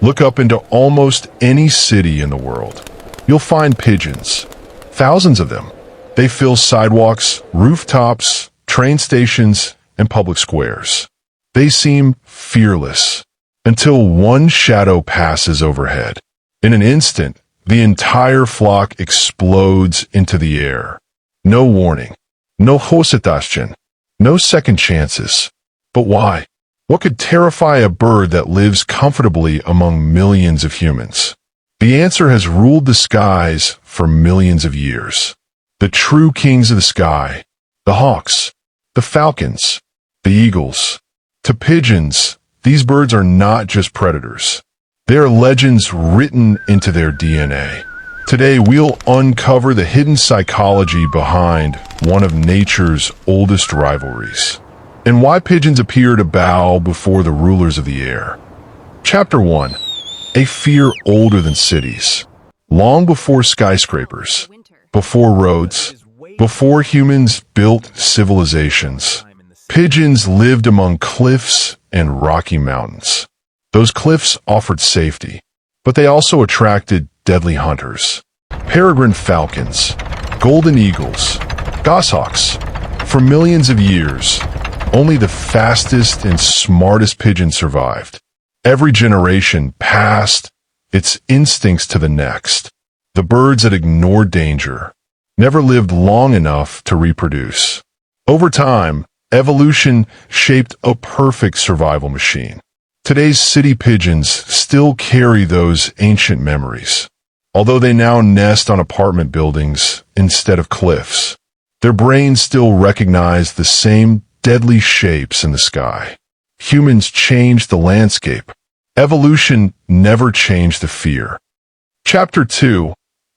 Look up into almost any city in the world. You'll find pigeons. Thousands of them. They fill sidewalks, rooftops, train stations, and public squares. They seem fearless until one shadow passes overhead. In an instant, the entire flock explodes into the air. No warning. No hositashchen. No second chances. But why? What could terrify a bird that lives comfortably among millions of humans? The answer has ruled the skies for millions of years. The true kings of the sky, the hawks, the falcons, the eagles. To pigeons, these birds are not just predators. They are legends written into their DNA. Today, we'll uncover the hidden psychology behind one of nature's oldest rivalries, and why pigeons appear to bow before the rulers of the air. Chapter 1. A fear older than cities. Long before skyscrapers, before roads, before humans built civilizations, pigeons lived among cliffs and rocky mountains. Those cliffs offered safety, but they also attracted deadly hunters. Peregrine falcons, golden eagles, goshawks. For millions of years, only the fastest and smartest pigeons survived. Every generation passed its instincts to the next. The birds that ignored danger never lived long enough to reproduce. Over time, evolution shaped a perfect survival machine. Today's city pigeons still carry those ancient memories. Although they now nest on apartment buildings instead of cliffs, their brains still recognize the same deadly shapes in the sky. Humans changed the landscape. Evolution never changed the fear. Chapter 2.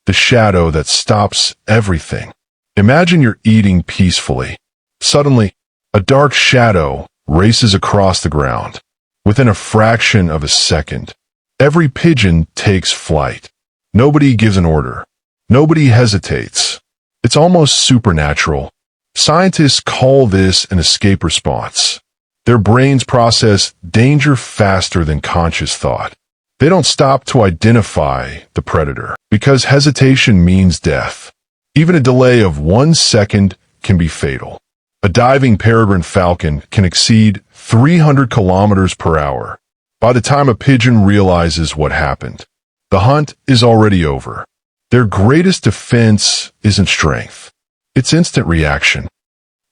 The shadow that stops everything. Imagine you're eating peacefully. Suddenly, a dark shadow races across the ground. Within a fraction of a second, every pigeon takes flight. Nobody gives an order. Nobody hesitates. It's almost supernatural. Scientists call this an escape response. Their brains process danger faster than conscious thought. They don't stop to identify the predator, because hesitation means death. Even a delay of 1 second can be fatal. A diving peregrine falcon can exceed 300 kilometers per hour. By the time a pigeon realizes what happened, the hunt is already over. Their greatest defense isn't strength. It's instant reaction.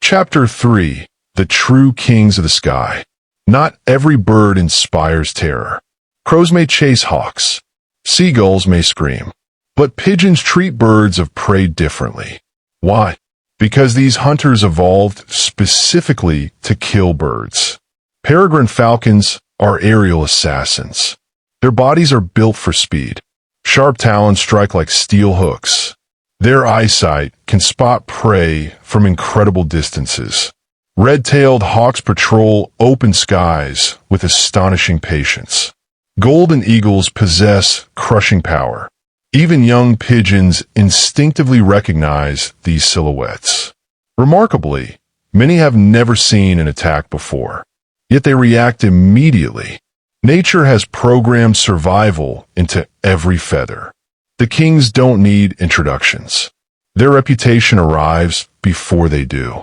Chapter 3. The true kings of the sky. Not every bird inspires terror. Crows may chase hawks. Seagulls may scream. But pigeons treat birds of prey differently. Why? Because these hunters evolved specifically to kill birds. Peregrine falcons are aerial assassins. Their bodies are built for speed. Sharp talons strike like steel hooks. Their eyesight can spot prey from incredible distances. Red-tailed hawks patrol open skies with astonishing patience. Golden eagles possess crushing power. Even young pigeons instinctively recognize these silhouettes. Remarkably, many have never seen an attack before, yet they react immediately. Nature has programmed survival into every feather. The kings don't need introductions. Their reputation arrives before they do.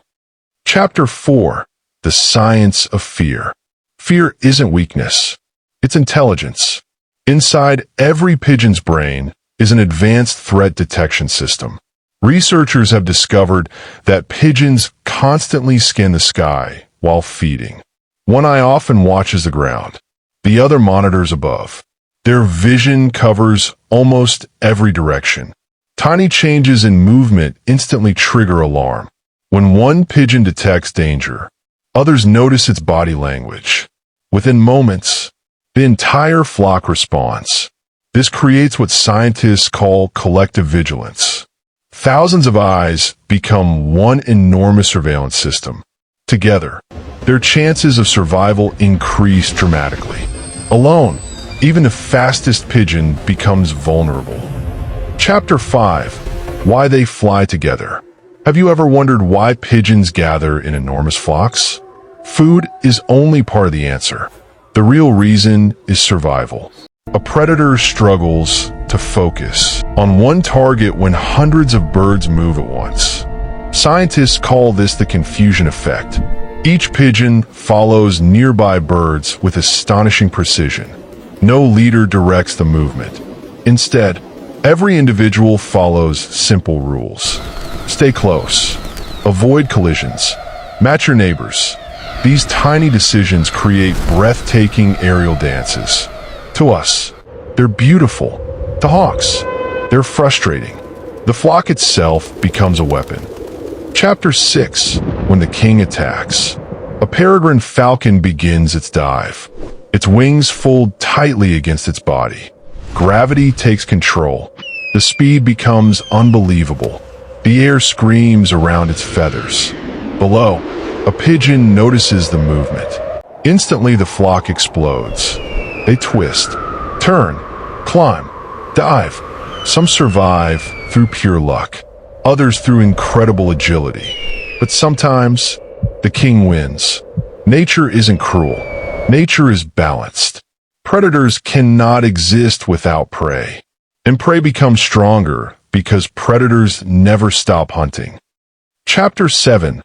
Chapter 4. The Science of Fear. Fear isn't weakness. It's intelligence. Inside every pigeon's brain is an advanced threat detection system. Researchers have discovered that pigeons constantly scan the sky while feeding. One eye often watches the ground. The other monitors above. Their vision covers almost every direction. Tiny changes in movement instantly trigger alarm. When one pigeon detects danger, others notice its body language. Within moments, the entire flock responds. This creates what scientists call collective vigilance. Thousands of eyes become one enormous surveillance system. Together, their chances of survival increase dramatically. Alone, even the fastest pigeon becomes vulnerable. Chapter 5. Why they fly together. Have you ever wondered why pigeons gather in enormous flocks? Food is only part of the answer. The real reason is survival. A predator struggles to focus on one target when hundreds of birds move at once. Scientists call this the confusion effect. Each pigeon follows nearby birds with astonishing precision. No leader directs the movement. Instead, every individual follows simple rules. Stay close. Avoid collisions. Match your neighbors. These tiny decisions create breathtaking aerial dances. To us, they're beautiful. To hawks, they're frustrating. The flock itself becomes a weapon. Chapter 6. When the king attacks. A peregrine falcon begins its dive. Its wings fold tightly against its body. Gravity takes control. The speed becomes unbelievable. The air screams around its feathers. Below, a pigeon notices the movement. Instantly, the flock explodes. They twist, turn, climb, dive. Some survive through pure luck, others through incredible agility. But sometimes, the king wins. Nature isn't cruel. Nature is balanced. Predators cannot exist without prey. And prey becomes stronger because predators never stop hunting. Chapter 7.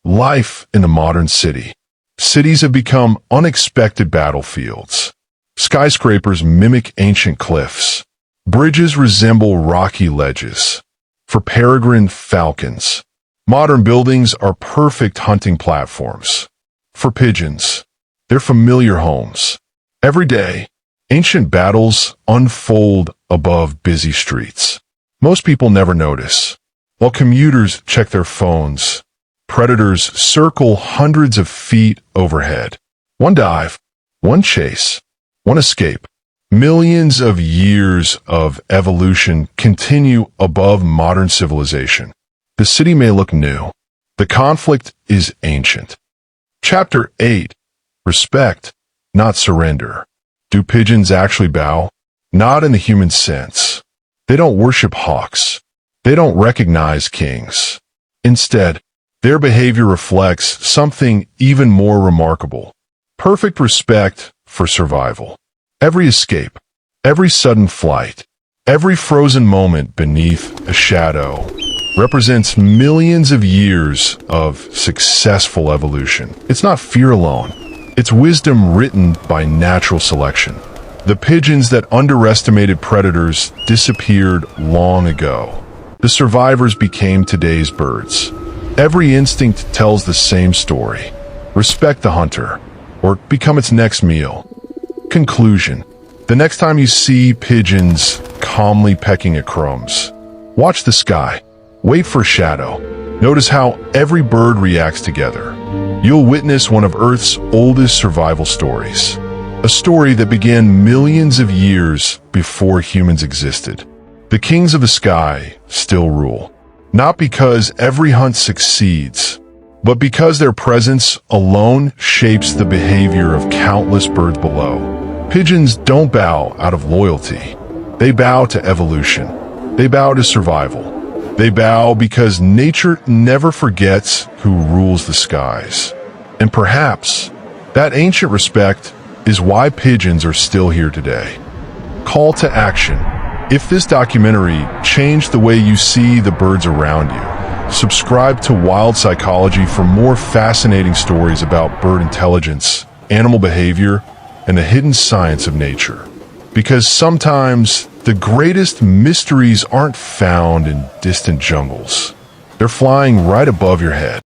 Life in the modern city. Cities have become unexpected battlefields. Skyscrapers mimic ancient cliffs. Bridges resemble rocky ledges. For peregrine falcons, modern buildings are perfect hunting platforms. For pigeons, they're familiar homes. Every day, ancient battles unfold above busy streets. Most people never notice. While commuters check their phones, predators circle hundreds of feet overhead. One dive, one chase, one escape. Millions of years of evolution continue above modern civilization. The city may look new. The conflict is ancient. Chapter 8. Respect, not surrender. Do pigeons actually bow? Not in the human sense. They don't worship hawks. They don't recognize kings. Instead, their behavior reflects something even more remarkable. Perfect respect for survival. Every escape, every sudden flight, every frozen moment beneath a shadow represents millions of years of successful evolution. It's not fear alone. It's wisdom written by natural selection. The pigeons that underestimated predators disappeared long ago. The survivors became today's birds. Every instinct tells the same story. Respect the hunter, or become its next meal. Conclusion. The next time you see pigeons calmly pecking at crumbs, watch the sky. Wait for a shadow. Notice how every bird reacts together. You'll witness one of Earth's oldest survival stories. A story that began millions of years before humans existed. The kings of the sky still rule. Not because every hunt succeeds, but because their presence alone shapes the behavior of countless birds below. Pigeons don't bow out of loyalty. They bow to evolution. They bow to survival. They bow because nature never forgets who rules the skies. And perhaps that ancient respect is why pigeons are still here today. Call to action. If this documentary changed the way you see the birds around you, subscribe to Wild Psychology for more fascinating stories about bird intelligence, animal behavior, and the hidden science of nature. Because sometimes the greatest mysteries aren't found in distant jungles. They're flying right above your head.